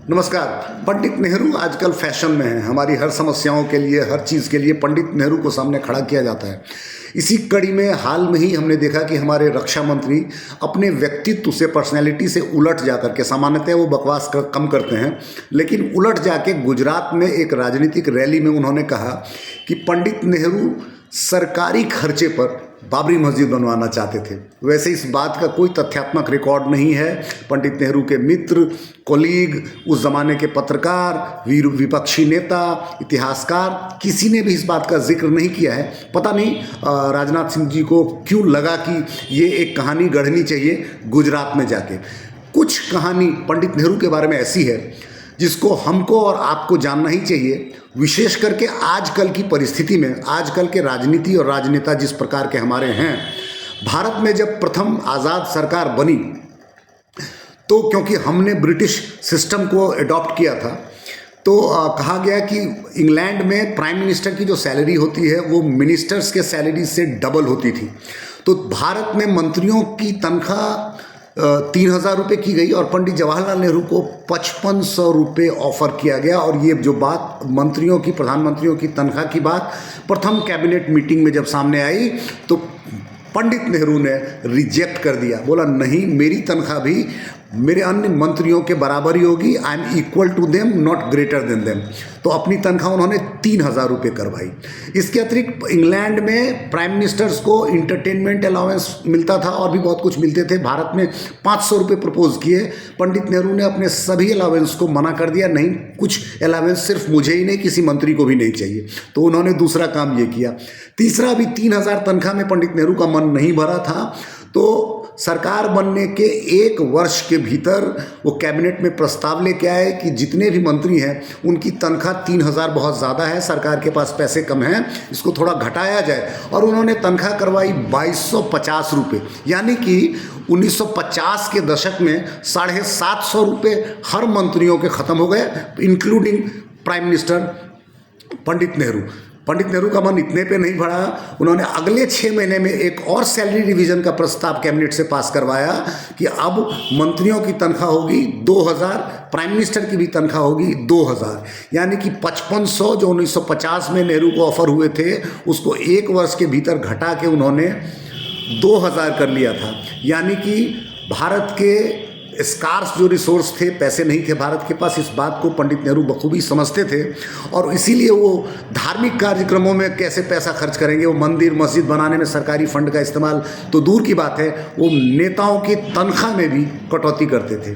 नमस्कार। पंडित नेहरू आजकल फैशन में हैं। हमारी हर समस्याओं के लिए, हर चीज़ के लिए पंडित नेहरू को सामने खड़ा किया जाता है। इसी कड़ी में हाल में ही हमने देखा कि हमारे रक्षा मंत्री अपने व्यक्तित्व से, पर्सनैलिटी से उलट जाकर के, सामान्यतः वो बकवास कम करते हैं, लेकिन उलट जाके गुजरात में एक राजनीतिक रैली में उन्होंने कहा कि पंडित नेहरू सरकारी खर्चे पर बाबरी मस्जिद बनवाना चाहते थे। वैसे इस बात का कोई तथ्यात्मक रिकॉर्ड नहीं है। पंडित नेहरू के मित्र, कोलीग, उस ज़माने के पत्रकार, वीर विपक्षी नेता, इतिहासकार, किसी ने भी इस बात का जिक्र नहीं किया है। पता नहीं राजनाथ सिंह जी को क्यों लगा कि ये एक कहानी गढ़नी चाहिए गुजरात में जाके। कुछ कहानी पंडित नेहरू के बारे में ऐसी है जिसको हमको और आपको जानना ही चाहिए, विशेष करके आजकल की परिस्थिति में। आजकल के राजनीति और राजनेता जिस प्रकार के हमारे हैं, भारत में जब प्रथम आज़ाद सरकार बनी तो क्योंकि हमने ब्रिटिश सिस्टम को अडॉप्ट किया था, तो कहा गया कि इंग्लैंड में प्राइम मिनिस्टर की जो सैलरी होती है वो मिनिस्टर्स के सैलरी से डबल होती थी। तो भारत में मंत्रियों की तनख्वाह 3,000 रुपये की गई और पंडित जवाहरलाल नेहरू को 5500 रुपये ऑफर किया गया। और ये जो बात मंत्रियों की, प्रधानमंत्रियों की तनख्वाह की बात प्रथम कैबिनेट मीटिंग में जब सामने आई तो पंडित नेहरू ने रिजेक्ट कर दिया। बोला नहीं, मेरी तनख्वाह भी मेरे अन्य मंत्रियों के बराबर ही होगी। I am equal to them, not greater than them. तो अपनी तनख्वाह उन्होंने 3,000 रुपये करवाई। इसके अतिरिक्त इंग्लैंड में प्राइम मिनिस्टर्स को इंटरटेनमेंट अलाउंस मिलता था और भी बहुत कुछ मिलते थे। भारत में 500 रुपये प्रपोज किए। पंडित नेहरू ने अपने सभी अलाउंस को मना कर दिया। नहीं, कुछ अलाउंस सिर्फ मुझे ही नहीं, किसी मंत्री को भी नहीं चाहिए। तो उन्होंने दूसरा काम ये किया। तीसरा, भी 3,000 तनख्वाह में पंडित नेहरू का मन नहीं भरा था, तो सरकार बनने के 1 वर्ष के भीतर वो कैबिनेट में प्रस्ताव लेके आए कि जितने भी मंत्री हैं उनकी तनख्वाह 3,000 बहुत ज़्यादा है, सरकार के पास पैसे कम हैं, इसको थोड़ा घटाया जाए। और उन्होंने तनख्वाह करवाई 2250 रुपये, यानी कि 1950 के दशक में 750 रुपये हर मंत्रियों के ख़त्म हो गए, including prime minister Pandit Nehru. Pandit Nehru का मन इतने पे नहीं भरा, उन्होंने अगले 6 महीने में एक और सैलरी रिवीजन का प्रस्ताव कैबिनेट से पास करवाया कि अब मंत्रियों की तनख्वाह होगी 2,000, प्राइम मिनिस्टर की भी तनख्वाह होगी 2,000, यानी कि 5500 जो 1950 में नेहरू को ऑफर हुए थे उसको 1 वर्ष के भीतर घटा के उन्होंने 2,000 कर लिया था। यानी कि भारत के स्कार्स जो रिसोर्स थे, पैसे नहीं थे भारत के पास, इस बात को पंडित नेहरू बखूबी समझते थे। और इसीलिए वो धार्मिक कार्यक्रमों में कैसे पैसा खर्च करेंगे, वो मंदिर मस्जिद बनाने में सरकारी फंड का इस्तेमाल तो दूर की बात है, वो नेताओं की तनख्वाह में भी कटौती करते थे।